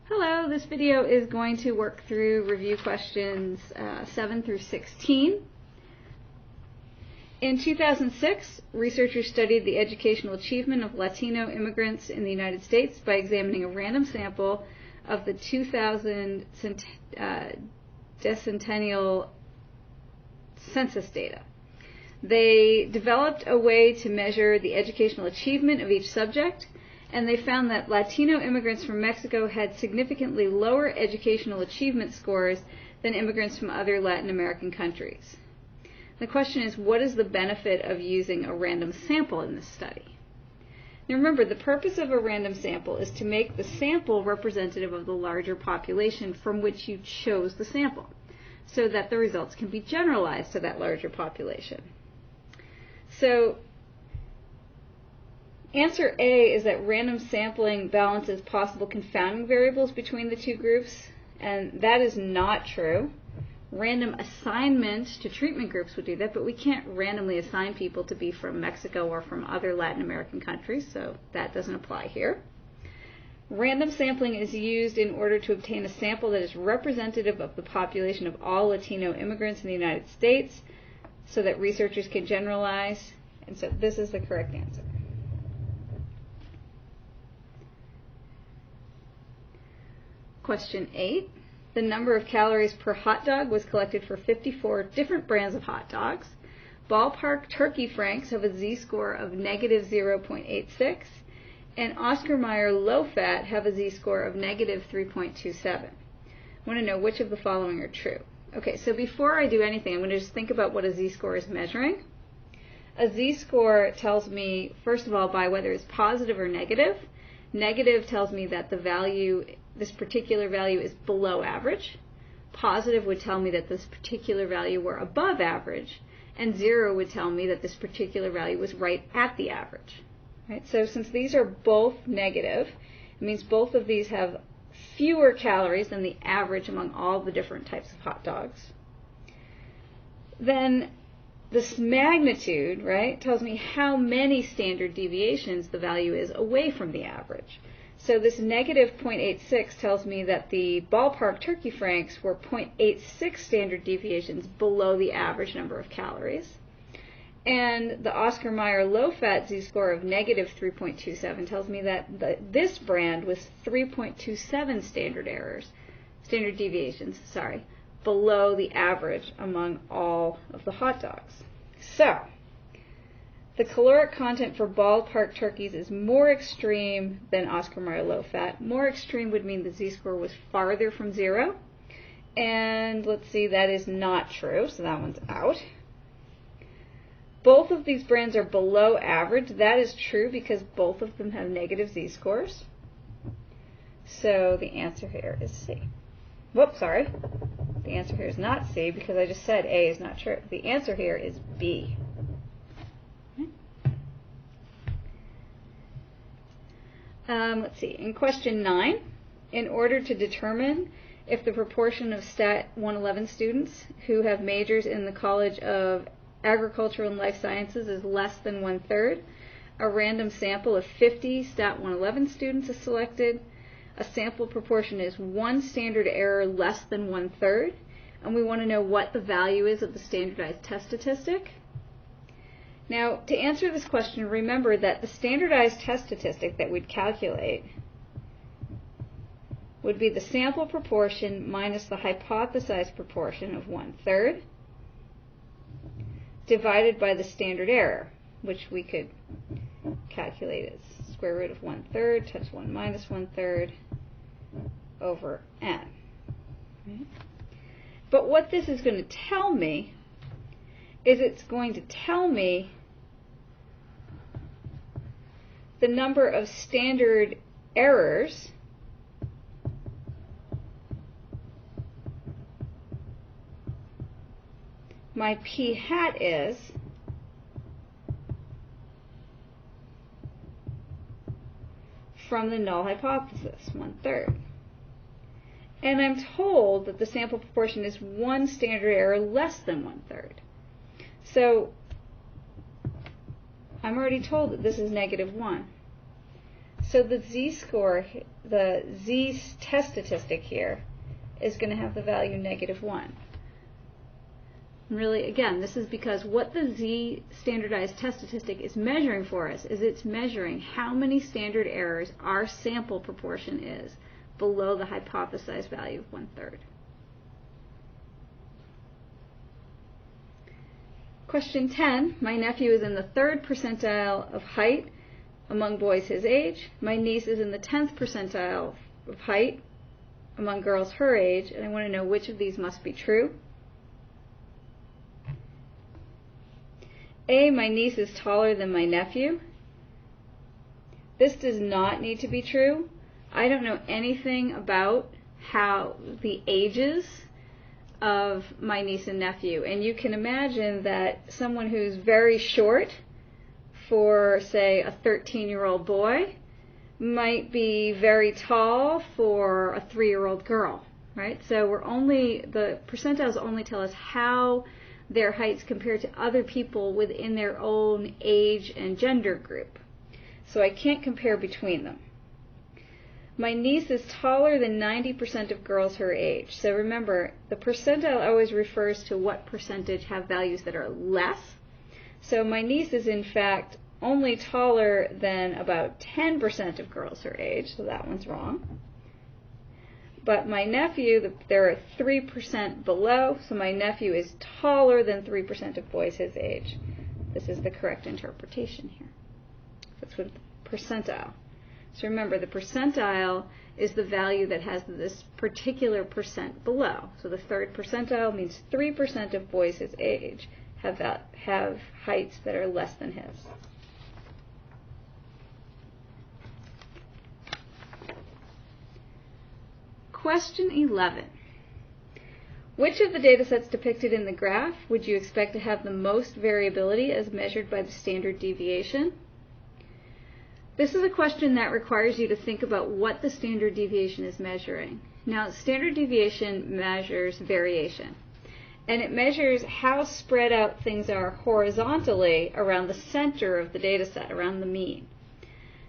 Hello, this video is going to work through review questions 7 through 16. In 2006, researchers studied the educational achievement of Latino immigrants in the United States by examining a random sample of the 2000 decennial census data. They developed a way to measure the educational achievement of each subject, and they found that Latino immigrants from Mexico had significantly lower educational achievement scores than immigrants from other Latin American countries. The question is, what is the benefit of using a random sample in this study? Now remember, the purpose of a random sample is to make the sample representative of the larger population from which you chose the sample, so that the results can be generalized to that larger population. So answer A is that random sampling balances possible confounding variables between the two groups, and that is not true. Random assignment to treatment groups would do that, but we can't randomly assign people to be from Mexico or from other Latin American countries, so that doesn't apply here. Random sampling is used in order to obtain a sample that is representative of the population of all Latino immigrants in the United States, so that researchers can generalize, and so this is the correct answer. Question 8. The number of calories per hot dog was collected for 54 different brands of hot dogs. Ballpark turkey franks have a z-score of negative 0.86, and Oscar Mayer low-fat have a z-score of negative 3.27. I want to know which of the following are true. Okay, so before I do anything, I'm going to just think about what a z-score is measuring. A z-score tells me, first of all, by whether it's positive or negative. Negative tells me that the value, this particular value, is below average. Positive would tell me that this particular value were above average, and 0 would tell me that this particular value was right at the average. Right? So since these are both negative, it means both of these have fewer calories than the average among all the different types of hot dogs. Then this magnitude, right, tells me how many standard deviations the value is away from the average. So this negative 0.86 tells me that the ballpark turkey franks were 0.86 standard deviations below the average number of calories. And the Oscar Mayer low-fat z-score of negative 3.27 tells me that this brand was 3.27 standard deviations, below the average among all of the hot dogs. So, the caloric content for ballpark turkeys is more extreme than Oscar Mayer low-fat. More extreme would mean the z-score was farther from 0. And let's see, that is not true, so that one's out. Both of these brands are below average. That is true because both of them have negative z-scores. So the answer here is C. Whoops, sorry. The answer here is not C because I just said A is not true. The answer here is B. Let's see. In question 9, in order to determine if the proportion of STAT111 students who have majors in the College of Agricultural and Life Sciences is less than 1/3, a random sample of 50 STAT111 students is selected. A sample proportion is 1 standard error less than 1/3, and we want to know what the value is of the standardized test statistic. Now, to answer this question, remember that the standardized test statistic that we'd calculate would be the sample proportion minus the hypothesized proportion of 1/3 divided by the standard error, which we could calculate as square root of 1/3 times 1 minus 1/3 over n. Right? But what this is going to tell me is it's going to tell me the number of standard errors my p hat is from the null hypothesis, 1/3. And I'm told that the sample proportion is 1 standard error less than 1/3. So I'm already told that this is -1. So the z-score, the z test statistic here, is going to have the value -1. And really, again, this is because what the z standardized test statistic is measuring for us is it's measuring how many standard errors our sample proportion is below the hypothesized value of 1/3. Question 10, my nephew is in the 3rd percentile of height among boys his age. My niece is in the 10th percentile of height among girls her age, and I want to know which of these must be true. A, my niece is taller than my nephew. This does not need to be true. I don't know anything about how the ages of my niece and nephew, and you can imagine that someone who's very short for, say, a 13-year-old boy might be very tall for a 3-year-old girl, right? So the percentiles only tell us how their heights compare to other people within their own age and gender group. So I can't compare between them. My niece is taller than 90% of girls her age. So remember, the percentile always refers to what percentage have values that are less. So my niece is in fact only taller than about 10% of girls her age, so that one's wrong. But my nephew, there are 3% below, so my nephew is taller than 3% of boys his age. This is the correct interpretation here. That's with percentile. So remember, the percentile is the value that has this particular percent below. So the 3rd percentile means 3% of boys his age have heights that are less than his. Question 11. Which of the data sets depicted in the graph would you expect to have the most variability as measured by the standard deviation? This is a question that requires you to think about what the standard deviation is measuring. Now, standard deviation measures variation, and it measures how spread out things are horizontally around the center of the data set, around the mean.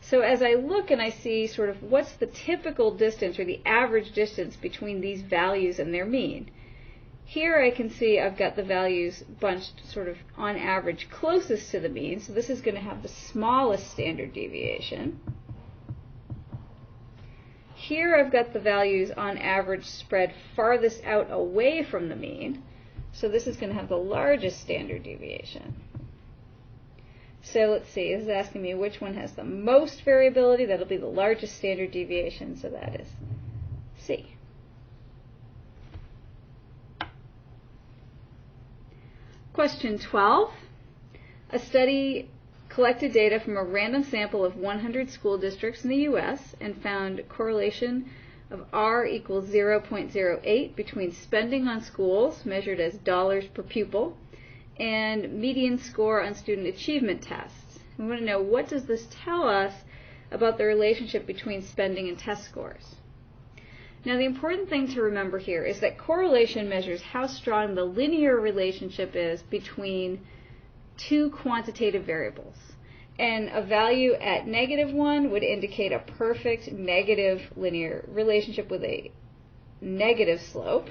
So as I look and I see sort of what's the typical distance or the average distance between these values and their mean, here I can see I've got the values bunched sort of on average closest to the mean, so this is going to have the smallest standard deviation. Here I've got the values on average spread farthest out away from the mean, so this is going to have the largest standard deviation. So let's see, this is asking me which one has the most variability. That'll be the largest standard deviation, so that is C. Question 12. A study collected data from a random sample of 100 school districts in the U.S. and found correlation of R equals 0.08 between spending on schools, measured as dollars per pupil, and median score on student achievement tests. We want to know, what does this tell us about the relationship between spending and test scores? Now, the important thing to remember here is that correlation measures how strong the linear relationship is between two quantitative variables. And a value at -1 would indicate a perfect negative linear relationship with a negative slope.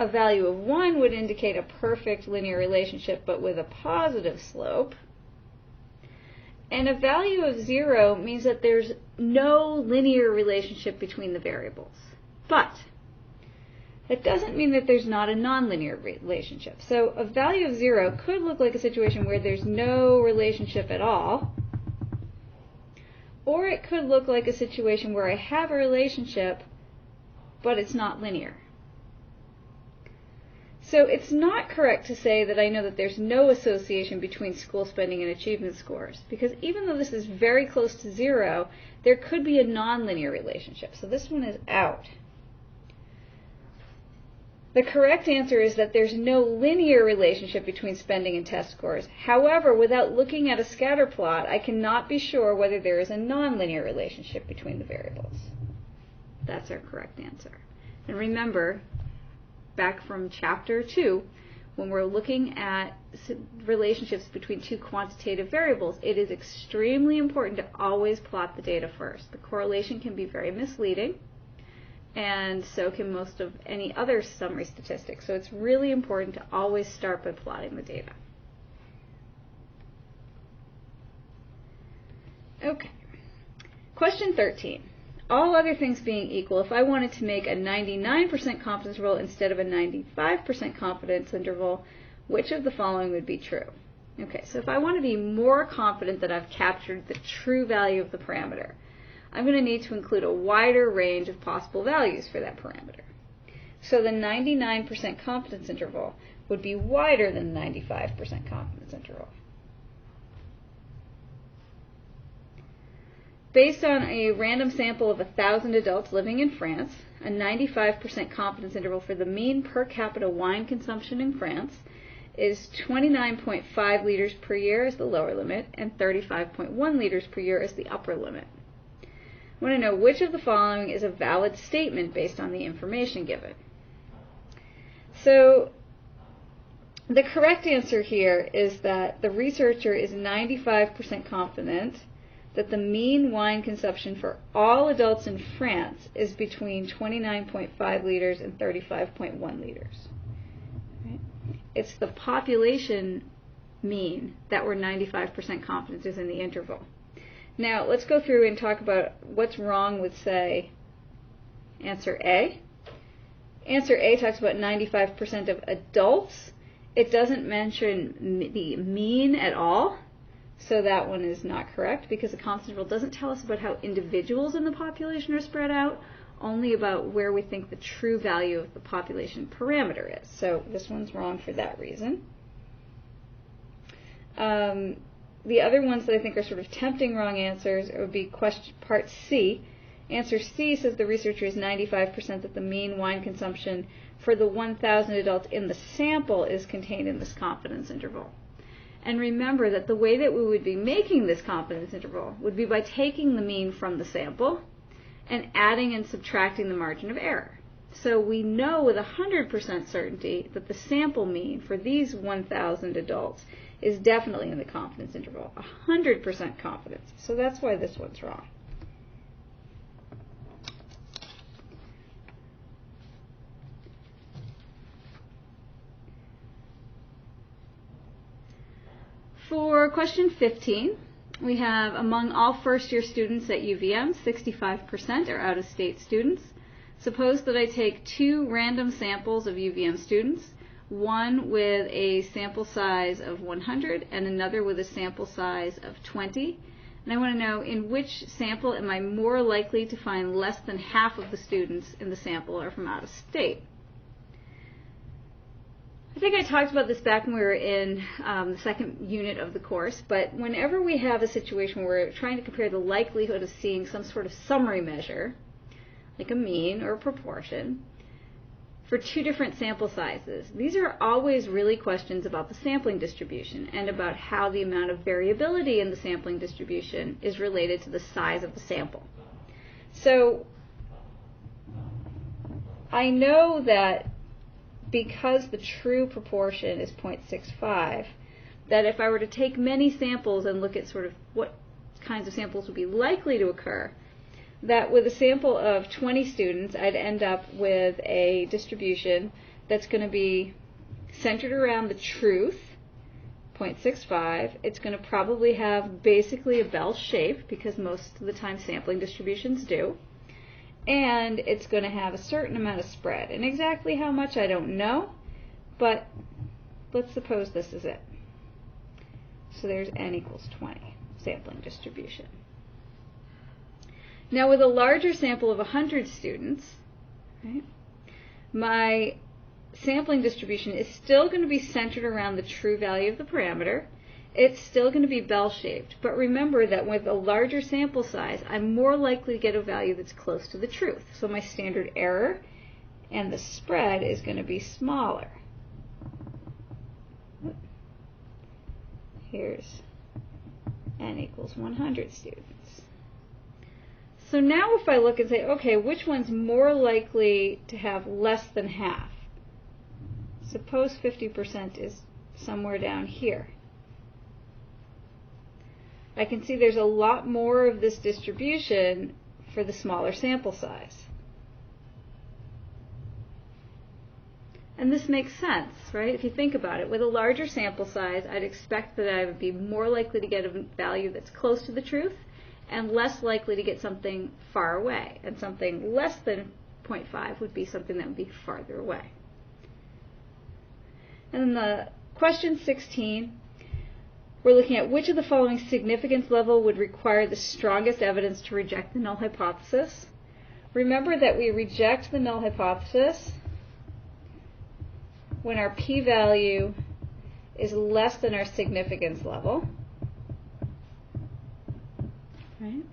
A value of 1 would indicate a perfect linear relationship but with a positive slope. And a value of 0 means that there's no linear relationship between the variables. But that doesn't mean that there's not a nonlinear relationship. So a value of 0 could look like a situation where there's no relationship at all, or it could look like a situation where I have a relationship, but it's not linear. So it's not correct to say that I know that there's no association between school spending and achievement scores, because even though this is very close to 0, there could be a nonlinear relationship. So this one is out. The correct answer is that there's no linear relationship between spending and test scores. However, without looking at a scatter plot, I cannot be sure whether there is a nonlinear relationship between the variables. That's our correct answer. And remember, back from chapter 2, when we're looking at relationships between two quantitative variables, it is extremely important to always plot the data first. The correlation can be very misleading, and so can most of any other summary statistics. So it's really important to always start by plotting the data. Okay. Question 13. All other things being equal, if I wanted to make a 99% confidence interval instead of a 95% confidence interval, which of the following would be true? Okay, so if I want to be more confident that I've captured the true value of the parameter, I'm going to need to include a wider range of possible values for that parameter. So the 99% confidence interval would be wider than the 95% confidence interval. Based on a random sample of 1,000 adults living in France, a 95% confidence interval for the mean per capita wine consumption in France is 29.5 liters per year as the lower limit and 35.1 liters per year as the upper limit. I want to know which of the following is a valid statement based on the information given. So the correct answer here is that the researcher is 95% confident that the mean wine consumption for all adults in France is between 29.5 liters and 35.1 liters. Right? It's the population mean that we're 95% confident is in the interval. Now, let's go through and talk about what's wrong with, say, answer A. Answer A talks about 95% of adults. It doesn't mention the mean at all. So that one is not correct because the confidence interval doesn't tell us about how individuals in the population are spread out, only about where we think the true value of the population parameter is. So this one's wrong for that reason. The other ones that I think are sort of tempting wrong answers would be part C. Answer C says the researcher is 95% that the mean wine consumption for the 1,000 adults in the sample is contained in this confidence interval. And remember that the way that we would be making this confidence interval would be by taking the mean from the sample and adding and subtracting the margin of error. So we know with 100% certainty that the sample mean for these 1,000 adults is definitely in the confidence interval, 100% confidence. So that's why this one's wrong. For question 15, we have among all first-year students at UVM, 65% are out-of-state students. Suppose that I take two random samples of UVM students, one with a sample size of 100 and another with a sample size of 20. And I want to know in which sample am I more likely to find less than half of the students in the sample are from out-of-state. I think I talked about this back when we were in the second unit of the course, but whenever we have a situation where we're trying to compare the likelihood of seeing some sort of summary measure, like a mean or a proportion, for two different sample sizes, these are always really questions about the sampling distribution and about how the amount of variability in the sampling distribution is related to the size of the sample. So I know that because the true proportion is 0.65, that if I were to take many samples and look at sort of what kinds of samples would be likely to occur, that with a sample of 20 students, I'd end up with a distribution that's going to be centered around the truth, 0.65. It's going to probably have basically a bell shape, because most of the time sampling distributions do. And it's going to have a certain amount of spread. And exactly how much I don't know, but let's suppose this is it. So there's n equals 20, sampling distribution. Now with a larger sample of 100 students, right, my sampling distribution is still going to be centered around the true value of the parameter. It's still going to be bell-shaped, but remember that with a larger sample size, I'm more likely to get a value that's close to the truth. So my standard error and the spread is going to be smaller. Here's n equals 100 students. So now if I look and say, okay, which one's more likely to have less than half? Suppose 50% is somewhere down here. I can see there's a lot more of this distribution for the smaller sample size. And this makes sense, right? If you think about it, with a larger sample size, I'd expect that I would be more likely to get a value that's close to the truth and less likely to get something far away. And something less than 0.5 would be something that would be farther away. And then the question 16, we're looking at which of the following significance level would require the strongest evidence to reject the null hypothesis. Remember that we reject the null hypothesis when our p-value is less than our significance level. Right?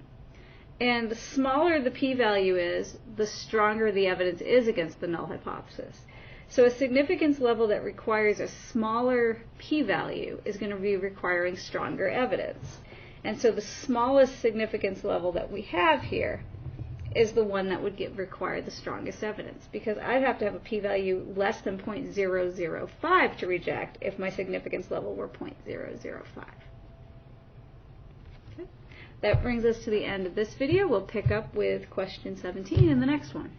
And the smaller the p-value is, the stronger the evidence is against the null hypothesis. So a significance level that requires a smaller p-value is going to be requiring stronger evidence. And so the smallest significance level that we have here is the one that would require the strongest evidence, because I'd have to have a p-value less than 0.005 to reject if my significance level were 0.005. Okay. That brings us to the end of this video. We'll pick up with question 17 in the next one.